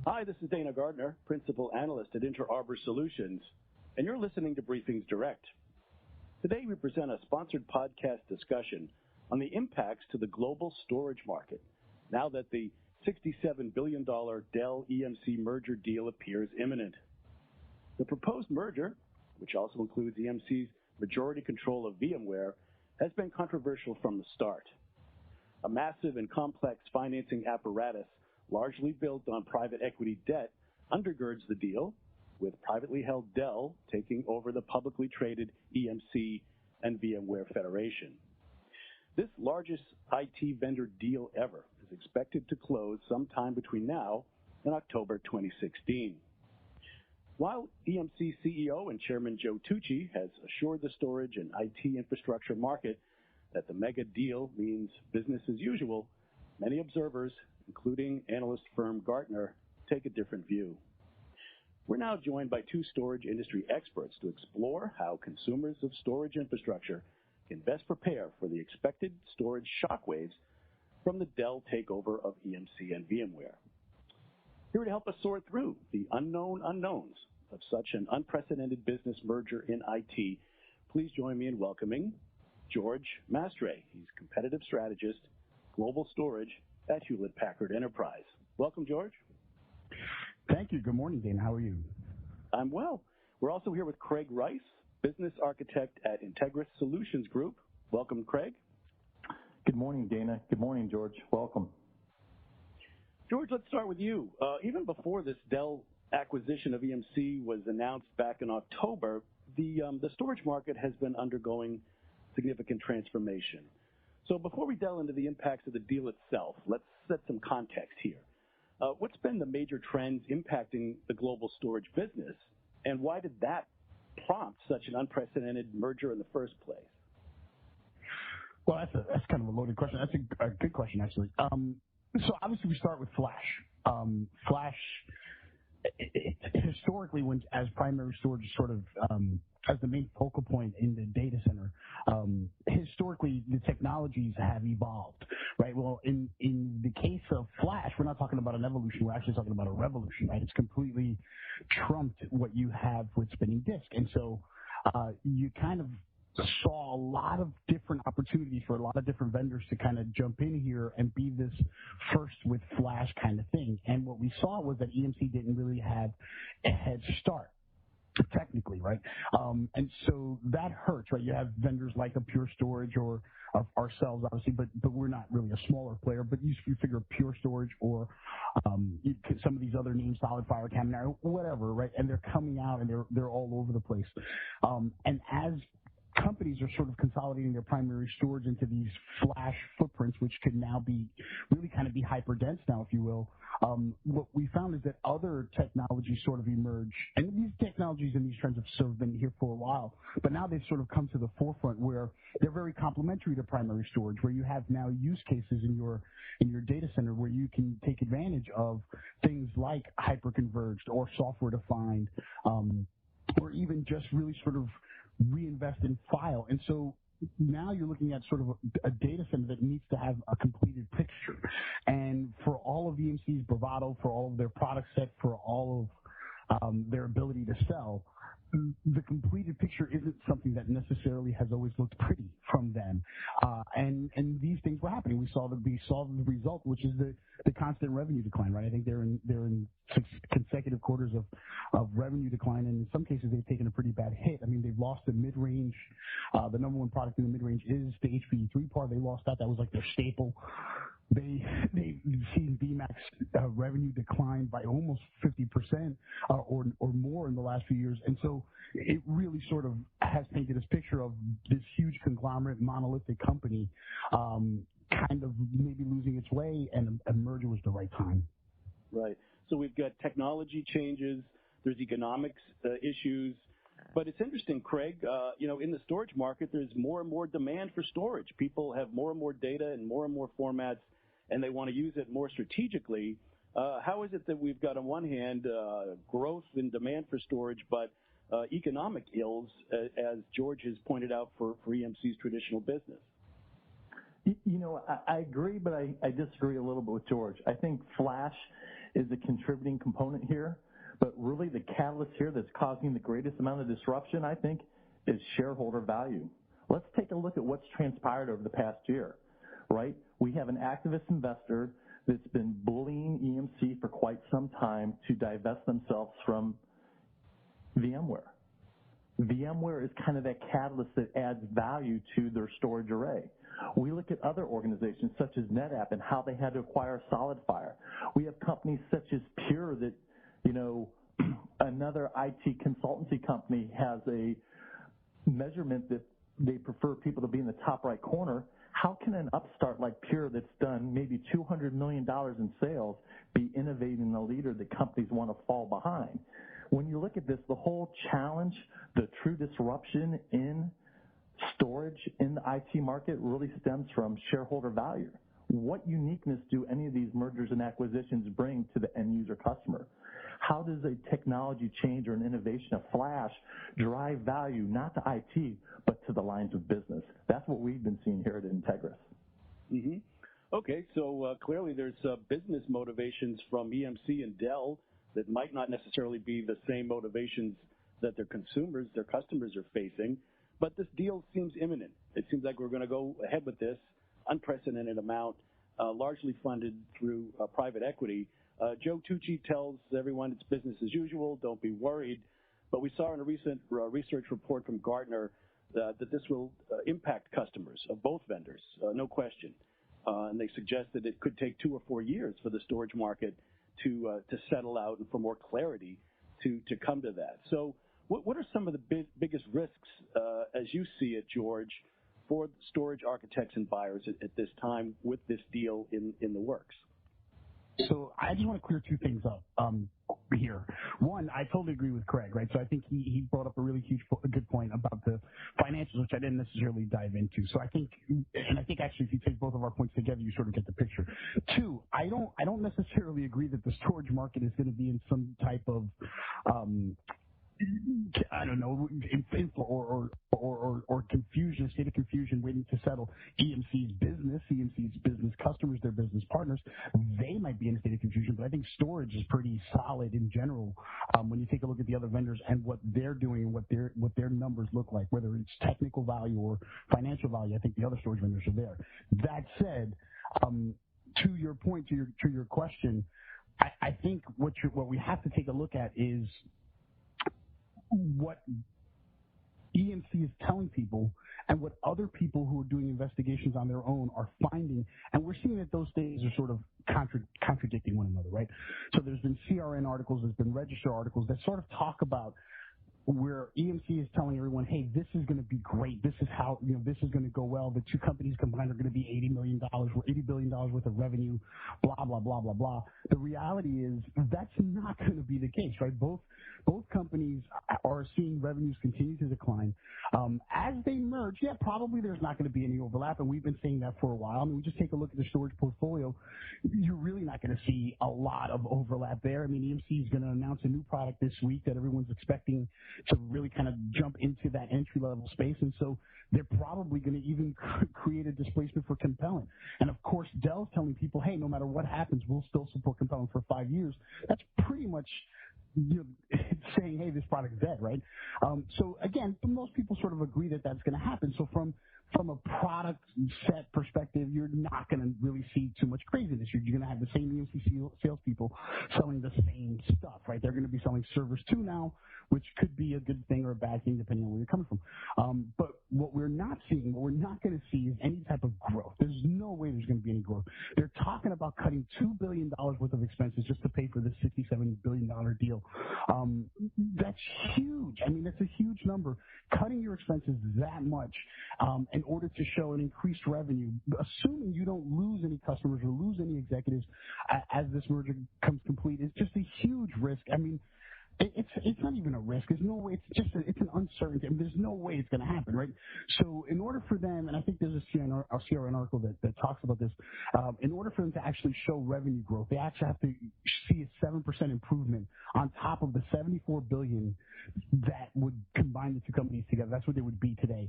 Hi, this is Dana Gartner, Principal Analyst at Inter Arbor Solutions, and you're listening to Briefings Direct. Today we present a sponsored podcast discussion on the impacts to the global storage market now that the $67 billion Dell-EMC merger deal appears imminent. The proposed merger, which also includes EMC's majority control of VMware, has been controversial from the start. A massive and complex financing apparatus largely built on private equity debt undergirds the deal, with privately held Dell taking over the publicly traded EMC and VMware Federation. This largest IT vendor deal ever is expected to close sometime between now and October 2016. While EMC CEO and Chairman Joe Tucci has assured the storage and IT infrastructure market that the mega deal means business as usual, many observers, including analyst firm Gartner, take a different view. We're now joined by two storage industry experts to explore how consumers of storage infrastructure can best prepare for the expected storage shockwaves from the Dell takeover of EMC and VMware. Here to help us sort through the unknown unknowns of such an unprecedented business merger in IT, please join me in welcoming George Mastre. He's competitive strategist, global storage at Hewlett-Packard Enterprise. Welcome, George. Thank you. Good morning, Dane. How are you? I'm well. We're also here with Craig Rice, business architect at Integris Solutions Group. Welcome, Craig. Good morning, Dana. Good morning, George. Welcome. George, let's start with you. Even before this Dell acquisition of EMC was announced back in October, the storage market has been undergoing significant transformation. So before we delve into the impacts of the deal itself, let's set some context here. What's been the major trends impacting the global storage business, and why did that prompt such an unprecedented merger in the first place? Well, that's kind of a loaded question. That's a good question, actually. So obviously we start with Flash. Flash, historically, as primary storage sort of as the main focal point in the data center, historically the technologies have evolved, right? Well, in the case of Flash, we're not talking about an evolution, we're actually talking about a revolution, right? It's completely trumped what you have with spinning disk. And so you kind of saw a lot of different opportunities for a lot of different vendors to kind of jump in here and be this first with Flash kind of thing. And what we saw was that EMC didn't really have a head start, technically, right? And so that hurts, right? You have vendors like a Pure Storage or ourselves, obviously, but we're not really a smaller player. But you figure Pure Storage or some of these other names, SolidFire, Caminari, whatever, right? And they're coming out and they're all over the place. And as companies are sort of consolidating their primary storage into these Flash footprints, which could now be really kind of be hyper-dense now, if you will. What we found is that other technologies sort of emerge, and these technologies and these trends have sort of been here for a while, but now they've sort of come to the forefront where they're very complementary to primary storage, where you have now use cases in your data center where you can take advantage of things like hyper-converged or software-defined, or even just really sort of reinvest in file. And so now you're looking at sort of a data center that needs to have a completed picture. And for all of EMC's bravado, for all of their product set, for all of their ability to sell, the completed picture isn't something that necessarily has always looked pretty from them. And these things were happening. We saw the result, which is the constant revenue decline, right? I think they're in 6 consecutive quarters of revenue decline, and in some cases they've taken a pretty bad hit. I mean, they've lost the mid-range. The number one product in the mid-range is the HPE 3-part. They lost that. That was like their staple. They've seen VMAX revenue decline by almost 50% or more in the last few years. And so it really sort of has painted this picture of this huge conglomerate, monolithic company kind of maybe losing its way, and a merger was the right time. Right. So we've got technology changes, there's economics issues. But it's interesting, Craig, in the storage market, there's more and more demand for storage. People have more and more data and more formats, and they want to use it more strategically. How is it that we've got, on one hand, growth in demand for storage, but economic ills, as George has pointed out, for EMC's traditional business? I agree, but I disagree a little bit with George. I think Flash is a contributing component here, but really the catalyst here that's causing the greatest amount of disruption, I think, is shareholder value. Let's take a look at what's transpired over the past year, right? We have an activist investor that's been bullying EMC for quite some time to divest themselves from VMware. VMware is kind of that catalyst that adds value to their storage array. We look at other organizations such as NetApp and how they had to acquire SolidFire. We have companies such as Pure that, another IT consultancy company has a measurement that they prefer people to be in the top right corner. How can an upstart like Pure that's done maybe $200 million in sales be innovating a leader that companies want to fall behind? When you look at this, the whole challenge, the true disruption in storage in the IT market really stems from shareholder value. What uniqueness do any of these mergers and acquisitions bring to the end user customer? How does a technology change or an innovation of flash drive value, not to IT, but to the lines of business? That's what we've been seeing here at Integris. Mm-hmm. Okay, so clearly there's business motivations from EMC and Dell that might not necessarily be the same motivations that their customers are facing, but this deal seems imminent. It seems like we're going to go ahead with this unprecedented amount, largely funded through private equity. Joe Tucci tells everyone it's business as usual, don't be worried, but we saw in a recent research report from Gartner that this will impact customers of both vendors, no question. And they suggest that it could take 2 or 4 years for the storage market to settle out and for more clarity to come to that. So what are some of the biggest risks, as you see it, George, for storage architects and buyers at this time with this deal in the works? So I just want to clear 2 things up here. One, I totally agree with Craig, right? So I think he brought up a really good point about the financials, which I didn't necessarily dive into. So I think actually if you take both of our points together, you sort of get the picture. 2, I don't necessarily agree that the storage market is going to be in some type of I don't know, or confusion, state of confusion, waiting to settle. EMC's business customers, their business partners, they might be in a state of confusion, but I think storage is pretty solid in general. When you take a look at the other vendors and what they're doing and what their numbers look like, whether it's technical value or financial value, I think the other storage vendors are there. That said, to your point, to your question, I think what we have to take a look at is what EMC is telling people and what other people who are doing investigations on their own are finding. And we're seeing that those things are sort of contradicting one another, right? So there's been CRN articles, there's been Register articles that sort of talk about where EMC is telling everyone, hey, this is going to be great. This is how, this is going to go well. The 2 companies combined are going to be $80 billion worth of revenue, blah, blah, blah, blah, blah. The reality is that's not going to be the case, right? Both companies are seeing revenues continue to decline. As they merge, yeah, probably there's not going to be any overlap, and we've been saying that for a while. I mean, we just take a look at the storage portfolio. You're really not going to see a lot of overlap there. I mean, EMC is going to announce a new product this week that everyone's expecting to really kind of jump into that entry-level space, and so they're probably going to even create a displacement for Compelling. And, of course, Dell's telling people, hey, no matter what happens, we'll still support Compelling for 5 years. That's pretty much saying, hey, this product's dead, right? So, again, most people sort of agree that that's going to happen. So from a product set perspective, you're not going to really see too much craziness. You're going to have the same EMC salespeople selling the same stuff, right? They're going to be selling servers too now, which could be a good thing or a bad thing depending on where you're coming from. But what we're not going to see is any type of growth. There's no way there's going to be any growth. They're talking about cutting $2 billion worth of expenses just to pay for this $67 billion deal. That's huge. I mean, that's a huge number. Cutting your expenses that much in order to show an increased revenue, assuming you don't lose any customers or lose any executives as this merger comes complete, is just a huge risk. I mean, it's not even a risk. There's no way. It's an uncertainty. I mean, there's no way it's going to happen, right? So in order for them, and I think there's a CRN article that talks about this, in order for them to actually show revenue growth, they actually have to see a 7% improvement on top of the $74 billion that would combine the 2 companies together. That's what they would be today.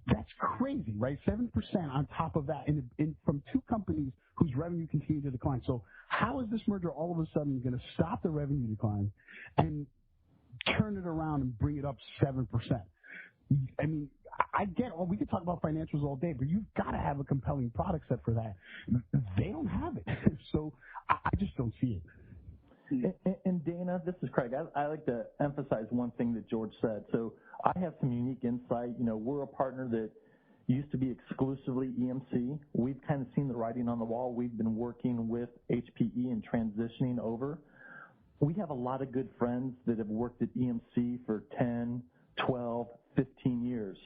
That's crazy, right? 7% on top of that, from 2 companies whose revenue continued to decline. So how is this merger all of a sudden going to stop the revenue decline and turn it around and bring it up 7%? I mean, I get all, we could talk about financials all day, but you've got to have a compelling product set for that. They don't have it. So I just don't see it. And Dana, this is Craig. I like to emphasize one thing that George said. So I have some unique insight. You know, we're a partner that used to be exclusively EMC. We've kind of seen the writing on the wall. We've been working with HPE and transitioning over. We have a lot of good friends that have worked at EMC for 10, 12, 15 years.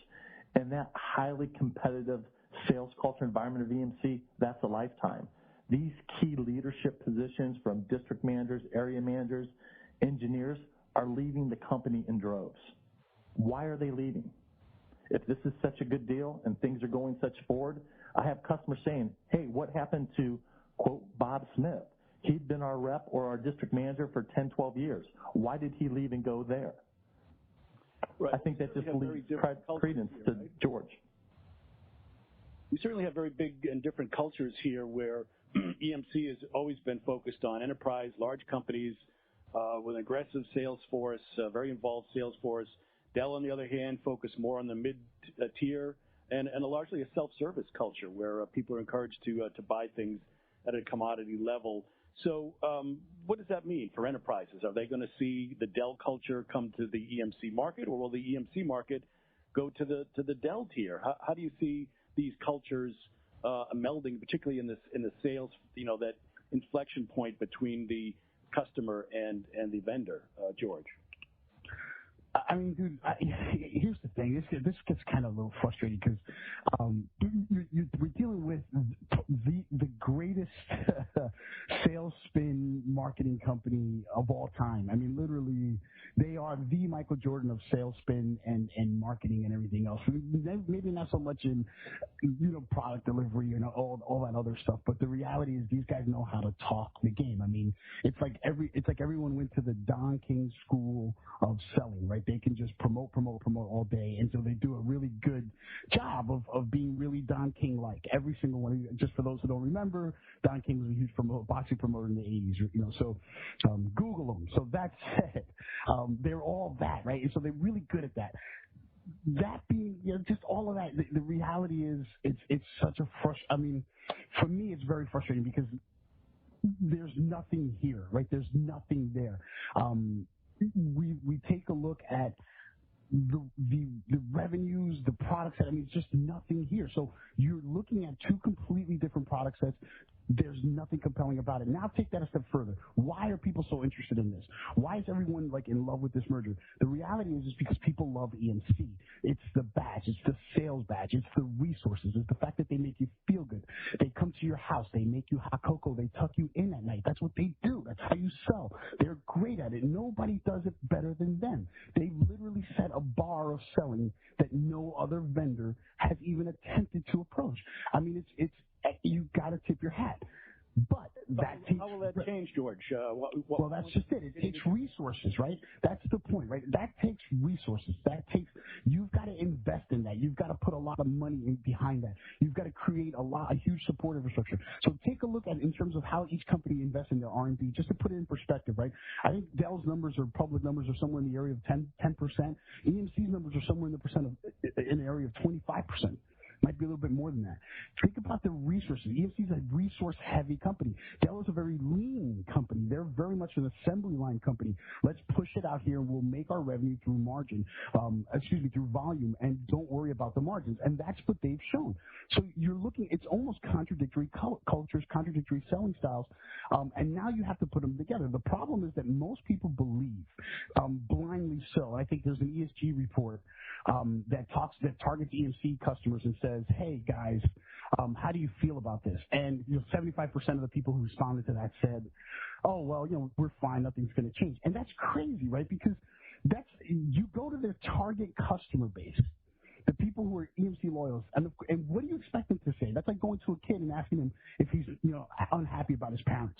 And that highly competitive sales culture environment of EMC, that's a lifetime. These key leadership positions from district managers, area managers, engineers are leaving the company in droves. Why are they leaving? If this is such a good deal and things are going such forward, I have customers saying, hey, what happened to, quote, Bob Smith? He'd been our rep or our district manager for 10, 12 years. Why did he leave and go there? Right. I think that just leads credence to George. We certainly have very big and different cultures here where EMC has always been focused on enterprise, large companies with an aggressive sales force, very involved sales force. Dell, on the other hand, focus more on the mid-tier and largely a self-service culture where people are encouraged to buy things at a commodity level. So what does that mean for enterprises? Are they going to see the Dell culture come to the EMC market, or will the EMC market go to the Dell tier? How do you see these cultures melding, particularly in the sales, that inflection point between the customer and the vendor, George? I mean, dude, here's the thing. This gets kind of a little frustrating because we're dealing with the greatest sales spin marketing company of all time. I mean, literally, they are the Michael Jordan of sales spin and marketing and everything else. Maybe not so much in product delivery and all that other stuff, but the reality is these guys know how to talk the game. I mean, it's like everyone went to the Don King school of selling, right? They can just promote all day, and so they do a really good job of being really Don King-like. Every single one. Just for those who don't remember, Don King was a huge boxing promoter in the 80s. So Google them. So that said, they're all that, right? And so they're really good at that. That being, just all of that. The reality is, it's such a I mean, for me, it's very frustrating because there's nothing here, right? There's nothing there. We take a look at the revenues, the product set. I mean, it's just nothing here. So you're looking at two completely different product sets. There's nothing compelling about it. Now take that a step further. Why are people so interested in this? Why is everyone in love with this merger? The reality is because people love EMC. It's the badge. It's the sales badge. It's the resources. It's the fact that they make you feel good. They come to your house. They make you hot cocoa. They tuck you in at night. That's what they do. That's how you sell. They're great at it. Nobody does it better than them. They literally set a bar of selling that no other vendor has even attempted to approach. I mean, it's you got to tip your hat. But how will that change, George? Well, that's just it. It takes resources, right? That's the point, right? That takes resources. You've got to invest in that. You've got to put a lot of money behind that. You've got to create a huge support infrastructure. So take a look at in terms of how each company invests in their R&D, just to put it in perspective, right? I think Dell's numbers or public numbers are somewhere in the area of 10%. EMC's numbers are somewhere in the area of 25%. Might be a little bit more than that. Think about the resources. EMC is a resource-heavy company. Dell is a very lean company. They're very much an assembly line company. Let's push it out here, and we'll make our revenue through through volume, and don't worry about the margins. And that's what they've shown. So you're looking, it's almost contradictory cultures, contradictory selling styles, and now you have to put them together. The problem is that most people believe, blindly so. I think there's an ESG report that targets EMC customers and says, hey, guys, how do you feel about this? And 75% of the people who responded to that said, oh, well, we're fine, nothing's going to change. And that's crazy, right? Because you go to their target customer base, the people who are EMC loyalists, and what do you expect them to say? That's like going to a kid and asking him if he's unhappy about his parents.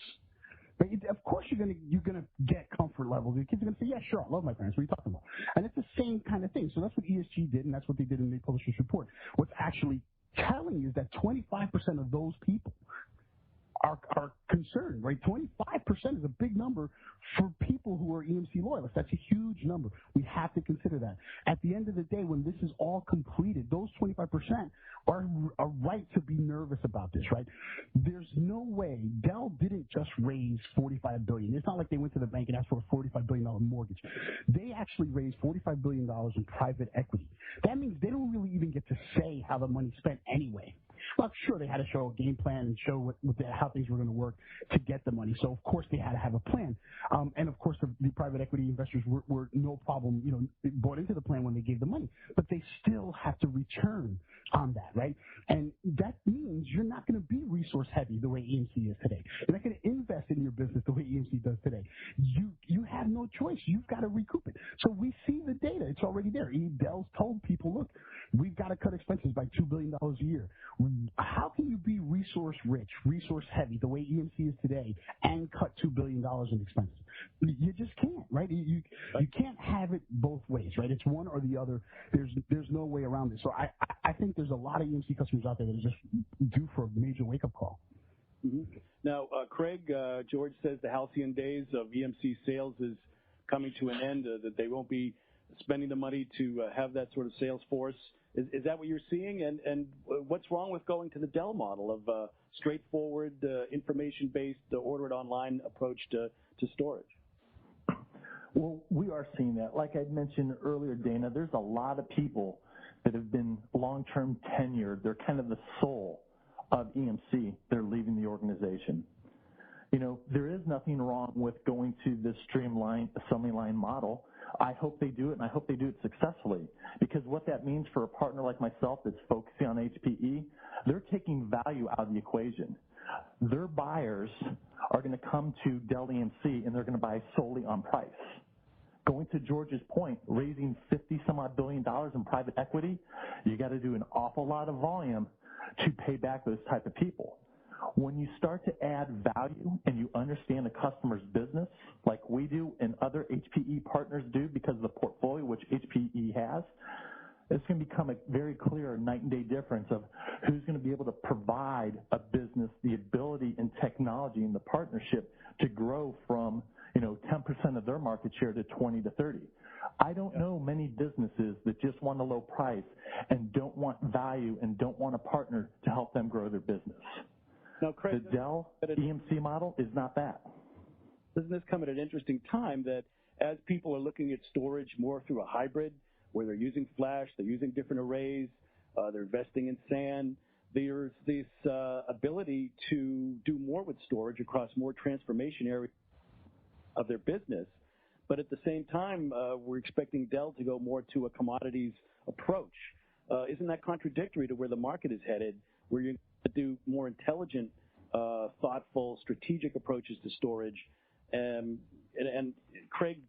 But of course you're gonna get comfort levels. The kids are gonna say, yeah, sure, I love my parents. What are you talking about? And it's the same kind of thing. So that's what ESG did, and that's what they did in the publisher's report. What's actually telling is that 25% of those people are concerned, right? 25% is a big number for people who are EMC loyalists. That's a huge number. We have to consider that. At the end of the day, when this is all completed, those 25% are right to be nervous about this, right? There's no way Dell didn't just raise $45 billion. It's not like they went to the bank and asked for a $45 billion mortgage. They actually raised $45 billion in private equity. That means they don't really even get to say how the money's spent anyway. Well, sure, they had to show a game plan and show how things were going to work to get the money. So, of course, they had to have a plan. And, of course, the private equity investors were no problem, bought into the plan when they gave the money. But they still have to return on that, right? And that means you're not going to be resource heavy the way EMC is today. You're not going to invest in your business the way EMC does today. You have no choice. You've got to recoup it. So we see the data. It's already there. Dell's told people, look, we've got to cut expenses by $2 billion a year. How can you be resource rich, resource heavy, the way EMC is today, and cut $2 billion in expenses? You just can't, right? You can't have it both ways, right? It's one or the other. There's no way around it. So I think there's a lot of EMC customers out there that are just due for a major wake-up call. Mm-hmm. Now, Craig, George says the halcyon days of EMC sales is coming to an end, that they won't be spending the money to have that sort of sales force. Is that what you're seeing? And what's wrong with going to the Dell model of straightforward, information-based, ordered online approach to storage? Well, we are seeing that. Like I mentioned earlier, Dana, there's a lot of people that have been long-term tenured. They're kind of the soul of EMC. They're leaving the organization. There is nothing wrong with going to this streamlined assembly line model. I hope they do it, and I hope they do it successfully, because what that means for a partner like myself that's focusing on HPE, they're taking value out of the equation. Their buyers are going to come to Dell-EMC, and they're going to buy solely on price. Going to George's point, raising $50-some-odd billion in private equity, you got to do an awful lot of volume to pay back those type of people. When you start to add value and you understand the customer's business like we do and other HPE partners do because of the portfolio which HPE has, it's going to become a very clear night and day difference of who's going to be able to provide a business the ability and technology and the partnership to grow from 10% of their market share to 20 to 30. I don't know many businesses that just want a low price and don't want value and don't want a partner to help them grow their business. Now, Craig, the Dell EMC model is not that. Doesn't this come at an interesting time that as people are looking at storage more through a hybrid, where they're using flash, they're using different arrays, they're investing in SAN, there's this ability to do more with storage across more transformation areas of their business. But at the same time, we're expecting Dell to go more to a commodities approach. Isn't that contradictory to where the market is headed, where you're to do more intelligent, thoughtful, strategic approaches to storage? And Craig,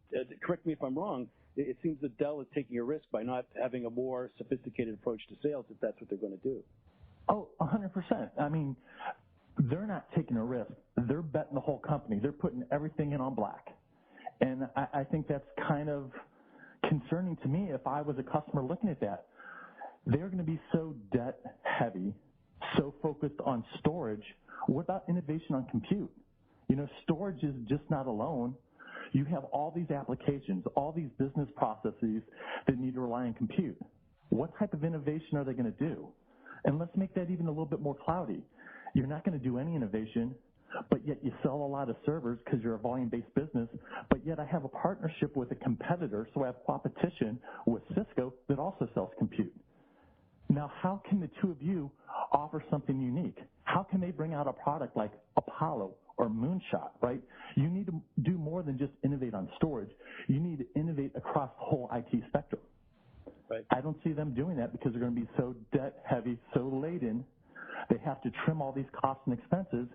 correct me if I'm wrong, it seems that Dell is taking a risk by not having a more sophisticated approach to sales, if that's what they're going to do. Oh, 100%. I mean, they're not taking a risk. They're betting the whole company. They're putting everything in on black. And I think that's kind of concerning to me if I was a customer looking at that. They're going to be so debt heavy, so focused on storage. What about innovation on compute? Storage is just not alone. You have all these applications, all these business processes that need to rely on compute. What type of innovation are they going to do? And let's make that even a little bit more cloudy. You're not going to do any innovation, but yet you sell a lot of servers because you're a volume-based business, but yet I have a partnership with a competitor, so I have competition with Cisco that also sells compute. Now, how can the two of you offer something unique? How can they bring out a product like Apollo or Moonshot, right? You need to do more than just innovate on storage. You need to innovate across the whole IT spectrum. Right. I don't see them doing that because they're going to be so debt heavy, so laden. They have to trim all these costs and expenses.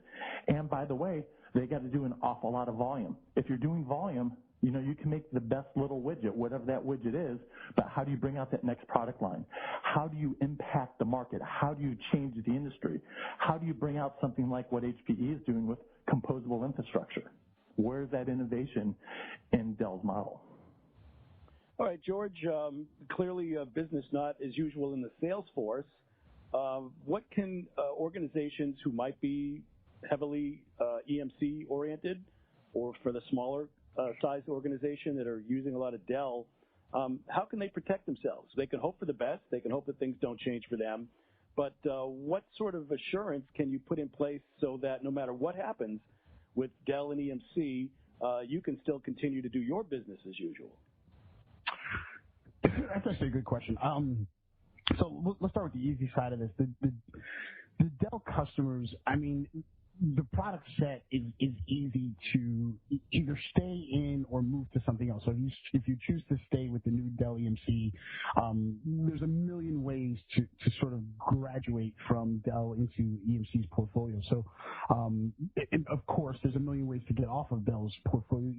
And by the way, they got to do an awful lot of volume. If you're doing volume, you can make the best little widget, whatever that widget is, but how do you bring out that next product line? How do you impact the market? How do you change the industry? How do you bring out something like what HPE is doing with composable infrastructure? Where's that innovation in Dell's model? All right, George, clearly business not as usual in the sales force. What can organizations who might be heavily EMC oriented, or for the smaller size organization that are using a lot of Dell, how can they protect themselves? They can hope for the best. They can hope that things don't change for them. But what sort of assurance can you put in place so that no matter what happens with Dell and EMC, you can still continue to do your business as usual? That's actually a good question. So let's start with the easy side of this. The Dell customers, I mean, the product set is easy to either stay in or move to something else. So if you choose to stay with the new Dell-EMC, there's a million ways to sort of graduate from Dell into EMC's portfolio. So, and of course, there's a million ways to get off of Dell's portfolio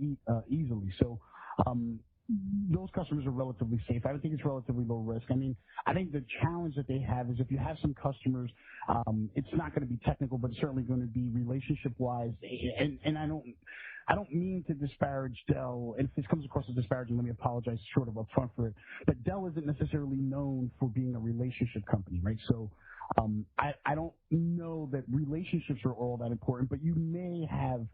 easily. So, those customers are relatively safe. I would think it's relatively low risk. I mean, I think the challenge that they have is if you have some customers, it's not going to be technical, but it's certainly going to be relationship-wise. And I don't mean to disparage Dell. And if this comes across as disparaging, let me apologize sort of upfront for it. But Dell isn't necessarily known for being a relationship company, right? So I don't know that relationships are all that important, but you may have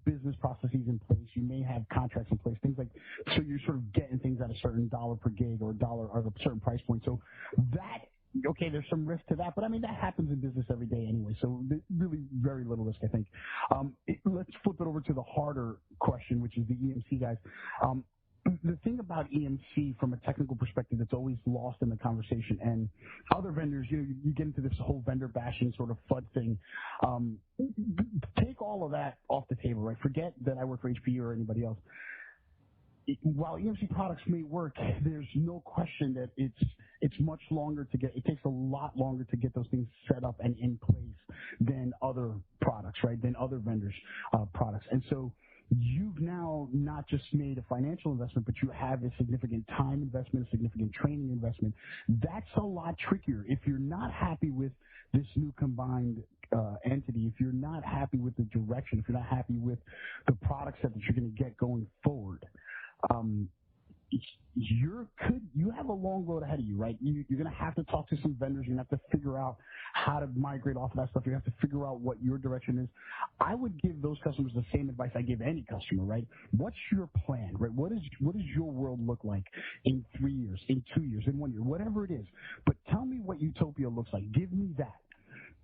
business processes in place. You may have contracts in place, things like, so you're sort of getting things at a certain dollar per gig or a certain price point. So that, okay, there's some risk to that, but I mean, that happens in business every day anyway. So really very little risk, I think. Let's flip it over to the harder question, which is the EMC guys. The thing about EMC from a technical perspective that's always lost in the conversation, and other vendors, you get into this whole vendor bashing sort of FUD thing. Take all of that off the table, right? Forget that I work for HP or anybody else. While EMC products may work, there's no question that it's much longer to get. It takes a lot longer to get those things set up and in place than other products, right? Than other vendors' products, and so you've now not just made a financial investment, but you have a significant time investment, a significant training investment. That's a lot trickier. If you're not happy with this new combined entity, if you're not happy with the direction, if you're not happy with the product set that you're going to get going forward, you have a long road ahead of you, right? You're going to have to talk to some vendors. You're going to have to figure out how to migrate off of that stuff. You have to figure out what your direction is. I would give those customers the same advice I give any customer, right? What's your plan, right? What does your world look like in 3 years, in 2 years, in 1 year, whatever it is? But tell me what utopia looks like. Give me that.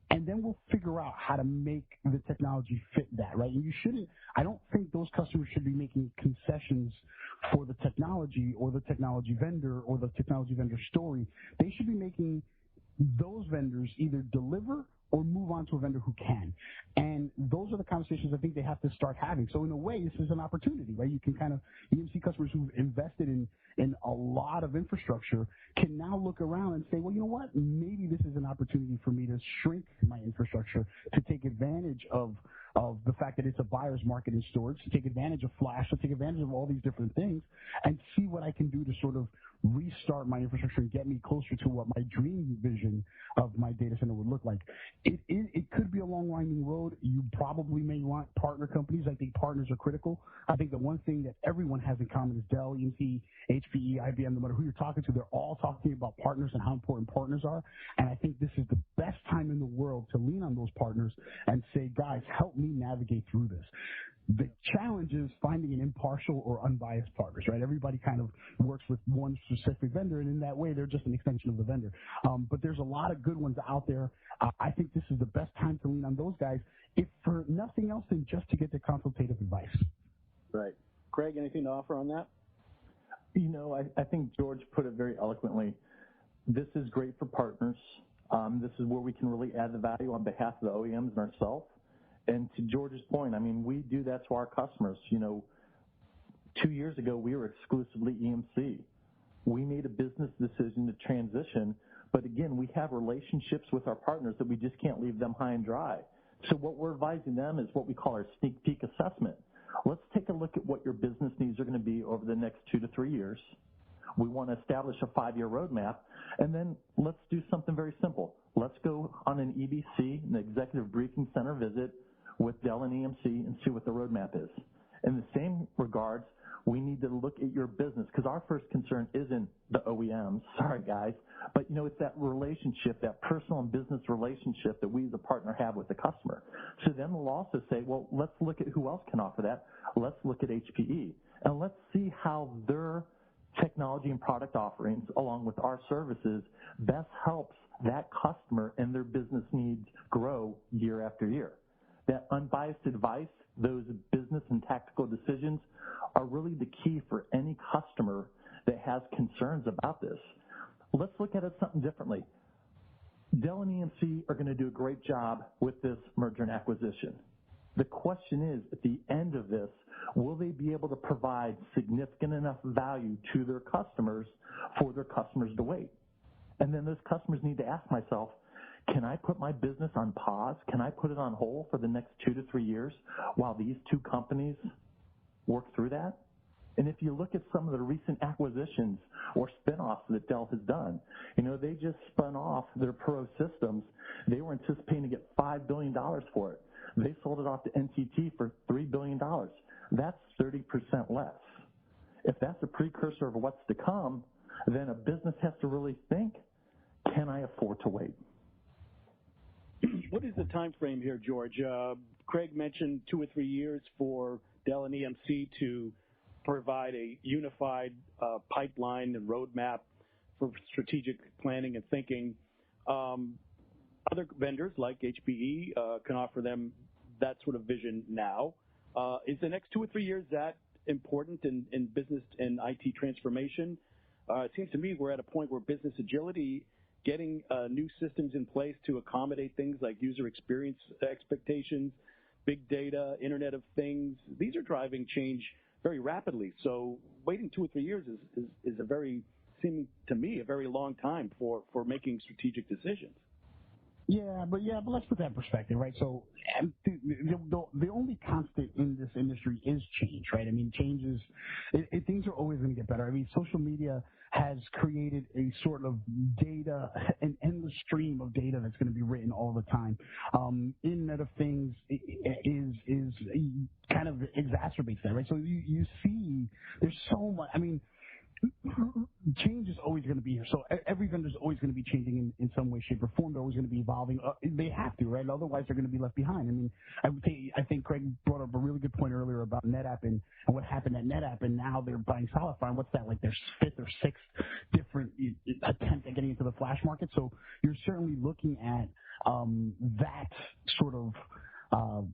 And then we'll figure out how to make the technology fit that, right? And I don't think those customers should be making concessions for the technology or the technology vendor or the technology vendor story. They should be making those vendors either deliver or move on to a vendor who can. And those are the conversations I think they have to start having. So in a way, this is an opportunity, right? You can EMC customers who've invested in a lot of infrastructure can now look around and say, well, you know what? Maybe this is an opportunity for me to shrink my infrastructure to take advantage of the fact that it's a buyer's market in storage, to take advantage of flash, to take advantage of all these different things and see what I can do to sort of restart my infrastructure and get me closer to what my dream vision of my data center would look like. It could be a long winding road. You probably may want partner companies. I think partners are critical. I think the one thing that everyone has in common is Dell, EMC, HPE, IBM, no matter who you're talking to, they're all talking about partners and how important partners are. And I think this is the best time in the world to lean on those partners and say, guys, help me navigate through this. The challenge is finding an impartial or unbiased partners, right? Everybody kind of works with one specific vendor, and in that way, they're just an extension of the vendor. But there's a lot of good ones out there. I think this is the best time to lean on those guys, if for nothing else than just to get the consultative advice. Right. Greg, anything to offer on that? I think George put it very eloquently. This is great for partners. This is where we can really add the value on behalf of the OEMs and ourselves. And to George's point, I mean, we do that to our customers. 2 years ago, we were exclusively EMC. We made a business decision to transition, but again, we have relationships with our partners that we just can't leave them high and dry. So what we're advising them is what we call our sneak peek assessment. Let's take a look at what your business needs are going to be over the next 2 to 3 years. We want to establish a 5-year roadmap, and then let's do something very simple. Let's go on an EBC, an Executive Briefing Center visit, with Dell and EMC and see what the roadmap is. In the same regards, we need to look at your business because our first concern isn't the OEMs, sorry guys, but it's with that relationship, that personal and business relationship that we as a partner have with the customer. So then we'll also say, well, let's look at who else can offer that. Let's look at HPE, and let's see how their technology and product offerings, along with our services, best helps that customer and their business needs grow year after year. That unbiased advice, those business and tactical decisions are really the key for any customer that has concerns about this. Let's look at it something differently. Dell and EMC are going to do a great job with this merger and acquisition. The question is, at the end of this, will they be able to provide significant enough value to their customers for their customers to wait? And then those customers need to ask myself, can I put my business on pause? Can I put it on hold for the next 2 to 3 years while these two companies work through that? And if you look at some of the recent acquisitions or spinoffs that Dell has done, they just spun off their Pro Systems. They were anticipating to get $5 billion for it. They sold it off to NTT for $3 billion. That's 30% less. If that's a precursor of what's to come, then a business has to really think, can I afford to wait? What is the time frame here, George? Craig mentioned 2 or 3 years for Dell and EMC to provide a unified pipeline and roadmap for strategic planning and thinking. Other vendors like HPE can offer them that sort of vision now. Is the next 2 or 3 years that important in business and IT transformation? It seems to me we're at a point where business agility, getting new systems in place to accommodate things like user experience expectations, big data, Internet of Things, these are driving change very rapidly. So waiting 2 or 3 years is seeming to me a very long time for making strategic decisions. Yeah, but let's put that in perspective, right? So the only constant in this industry is change, right? I mean, things are always going to get better. I mean, social media has created a sort of data, an endless stream of data that's going to be written all the time. Internet of Things is kind of exacerbates that, right? So you see there's so much, I mean, change is always going to be here. So every vendor is always going to be changing in some way, shape, or form. They're always going to be evolving. They have to, right? Otherwise, they're going to be left behind. I mean, I think Craig brought up a really good point earlier about NetApp and what happened at NetApp, and now they're buying SolidFire. And what's that, like their 5th or 6th different attempt at getting into the flash market? So you're certainly looking at that sort of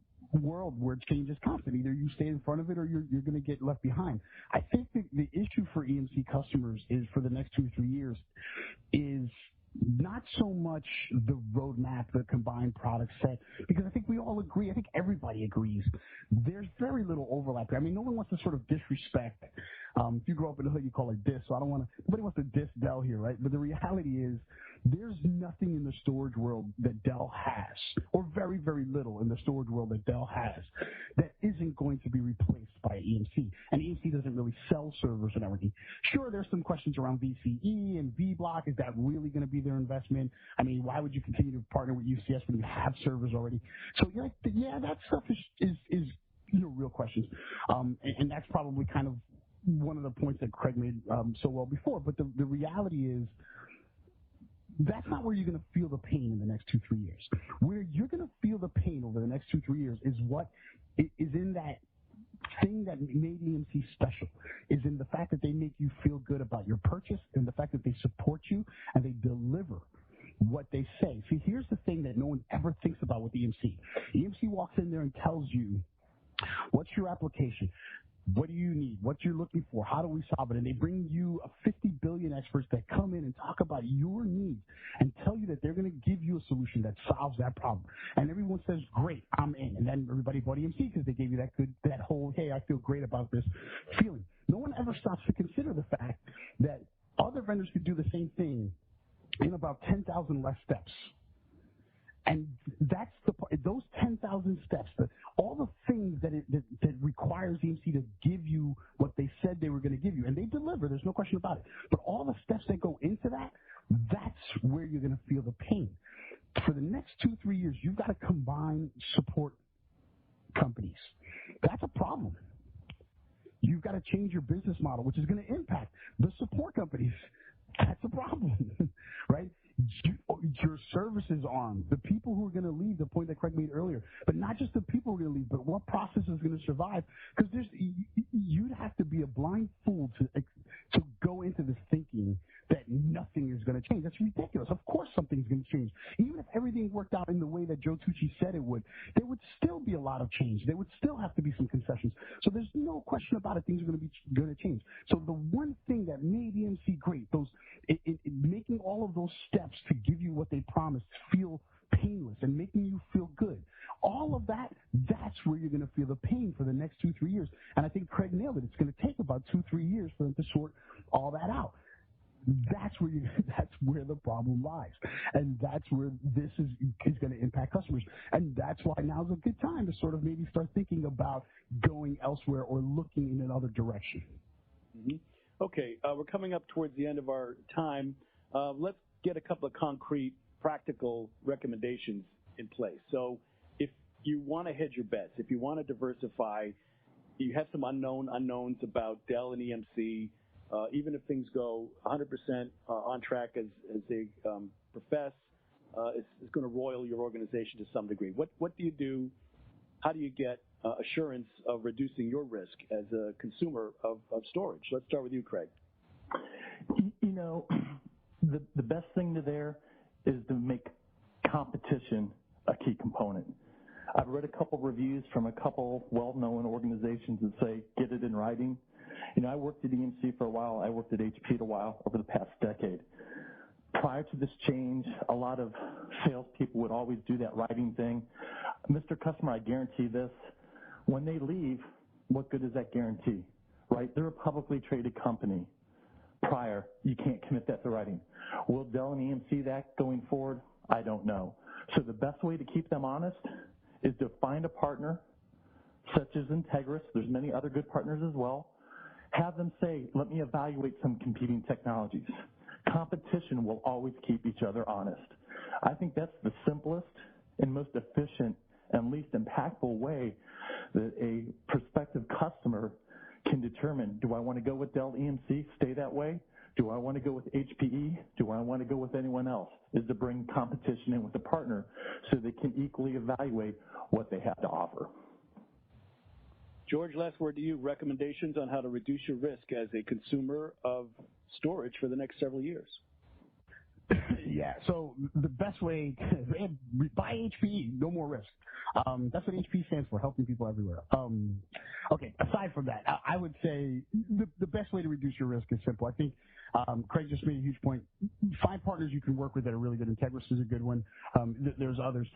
world where change is constant. Either you stay in front of it or you're going to get left behind. I think the issue for EMC customers is for the next 2 or 3 years is not so much the roadmap, the combined product set, because I think we all agree, I think everybody agrees, there's very little overlap here. I mean, no one wants to sort of disrespect. If you grow up in the hood, you call it diss, so nobody wants to diss Dell here, right? But the reality is there's nothing in the storage world that Dell has, or very, very little in the storage world that Dell has, that isn't going to be replaced by EMC. And EMC doesn't really sell servers and everything. Sure, there's some questions around VCE and vBlock. Is that really going to be their investment? I mean, why would you continue to partner with UCS when you have servers already? So that stuff is real questions. And that's probably kind of one of the points that Craig made so well before. But the reality is that's not where you're going to feel the pain in the next 2-3 years. Where you're going to feel the pain over the next 2-3 years is what is in that thing that made EMC special, is in the fact that they make you feel good about your purchase and the fact that they support you and they deliver what they say. See, here's the thing that no one ever thinks about with EMC. EMC walks in there and tells you, what's your application? What do you need? What you're looking for? How do we solve it? And they bring you 50 billion experts that come in and talk about your needs and tell you that they're going to give you a solution that solves that problem. And everyone says, great, I'm in. And then everybody bought EMC because they gave you that whole, hey, I feel great about this feeling. No one ever stops to consider the fact that other vendors could do the same thing in about 10,000 less steps. And that's those 10,000 steps, all the things that requires EMC to give you what they said they were going to give you. And they deliver, there's no question about it. But all the steps that go into that, that's where you're going to feel the pain. For the next 2-3 years, you've got to combine support companies. That's a problem. You've got to change your business model, which is going to impact the support companies That's a problem, right? Your services arm, the people who are going to leave, the point that Craig made earlier, but not just the people who are going to leave, but what process is going to survive? Because you'd have to be a blind fool to go into this thinking that nothing is going to change. That's ridiculous. Of course something's going to change. Even if everything worked out in the way that Joe Tucci said it would, there would still be a lot of change. There would still have to be some concessions. So there's no question about it. Things are going to change. So the one thing that made EMC great, making all of those steps to give you what they promised feel painless and making you feel good. All of that's where you're going to feel the pain for the next 2-3 years. And I think Craig nailed it. It's going to take about 2-3 years for them to sort all that out. That's where the problem lies, and that's where this is going to impact customers, and that's why now's a good time to sort of maybe start thinking about going elsewhere or looking in another direction. Mm-hmm. Okay, we're coming up towards the end of our time. Let's get a couple of concrete, practical recommendations in place. So if you want to hedge your bets, if you want to diversify, you have some unknowns about Dell and EMC. Even if things go 100% on track as they profess, it's going to roil your organization to some degree. What do you do? How do you get assurance of reducing your risk as a consumer of storage? Let's start with you, Craig. The best thing there is to make competition a key component. I've read a couple reviews from a couple well-known organizations that say, get it in writing. I worked at EMC for a while. I worked at HP a while over the past decade. Prior to this change, a lot of salespeople would always do that writing thing. Mr. Customer, I guarantee this. When they leave, what good is that guarantee, right? They're a publicly traded company. Prior, you can't commit that to writing. Will Dell and EMC that going forward? I don't know. So the best way to keep them honest is to find a partner such as Integris. There's many other good partners as well. Have them say, let me evaluate some competing technologies. Competition will always keep each other honest. I think that's the simplest and most efficient and least impactful way that a prospective customer can determine, do I want to go with Dell-EMC, stay that way? Do I want to go with HPE? Do I want to go with anyone else? Is to bring competition in with a partner so they can equally evaluate what they have to offer. George, last word to you. Recommendations on how to reduce your risk as a consumer of storage for the next several years. Yeah, so the best way, buy HPE, no more risk. That's what HPE stands for, helping people everywhere. Okay, aside from that, I would say the best way to reduce your risk is simple. I think Craig just made a huge point. Find partners you can work with that are really good. Integris is a good one. There's others.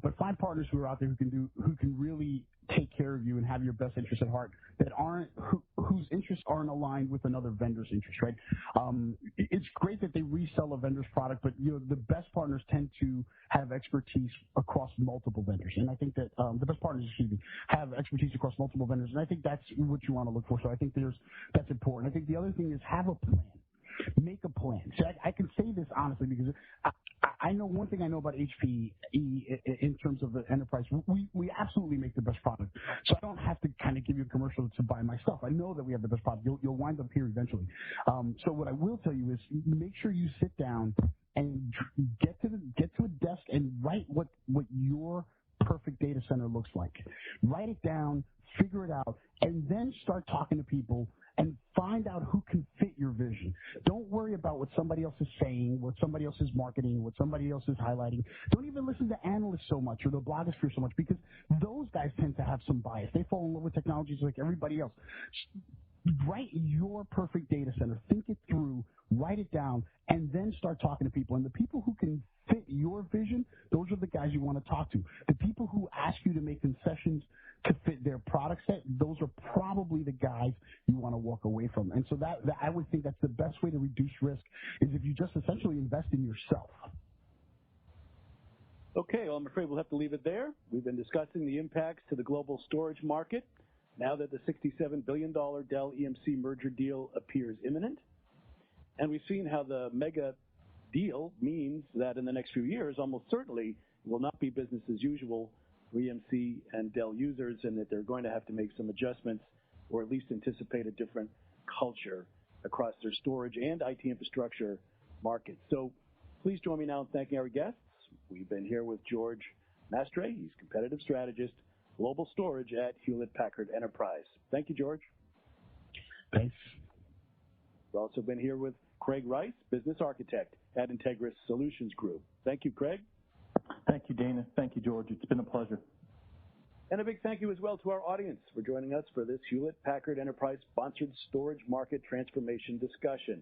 But find partners who are out there who can really take care of you and have your best interests at heart, that whose interests aren't aligned with another vendor's interest, right? It's great that they resell a vendor's product, but the best partners tend to have expertise across multiple vendors, and I think that the best partners, have expertise across multiple vendors, and I think that's what you want to look for. So I think that's important. I think the other thing is have a plan. Make a plan. So I can say this honestly because I know one thing I know about HPE in terms of the enterprise. We absolutely make the best product. So I don't have to kind of give you a commercial to buy my stuff. I know that we have the best product. You'll wind up here eventually. So what I will tell you is make sure you sit down and get to a desk and write what your perfect data center looks like. Write it down, figure it out, and then start talking to people and find out who can fit your vision. Don't worry about what somebody else is saying, what somebody else is marketing, what somebody else is highlighting. Don't even listen to analysts so much or the blogosphere so much, because those guys tend to have some bias. They fall in love with technologies like everybody else. Write your perfect data center. Think it through, write it down, and then start talking to people. And the people who can fit your vision, those are the guys you want to talk to. The people who ask you to make concessions to fit their product set, those are probably the guys you want to walk away from. And so that I would think that's the best way to reduce risk, is if you just essentially invest in yourself. Okay, well, I'm afraid we'll have to leave it there. We've been discussing the impacts to the global storage market now that the $67 billion Dell-EMC merger deal appears imminent. And we've seen how the mega deal means that in the next few years, almost certainly, it will not be business as usual for EMC and Dell users, and that they're going to have to make some adjustments or at least anticipate a different culture across their storage and IT infrastructure markets. So please join me now in thanking our guests. We've been here with George Mastre. He's competitive strategist, global storage at Hewlett-Packard Enterprise. Thank you, George. Thanks. We've also been here with Craig Rice, business architect at Integris Solutions Group. Thank you, Craig. Thank you, Dana. Thank you, George. It's been a pleasure. And a big thank you as well to our audience for joining us for this Hewlett-Packard Enterprise-sponsored storage market transformation discussion.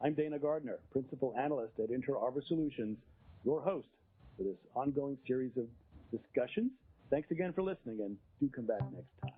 I'm Dana Gardner, principal analyst at Inter Arbor Solutions, your host for this ongoing series of discussions. Thanks again for listening, and do come back next time.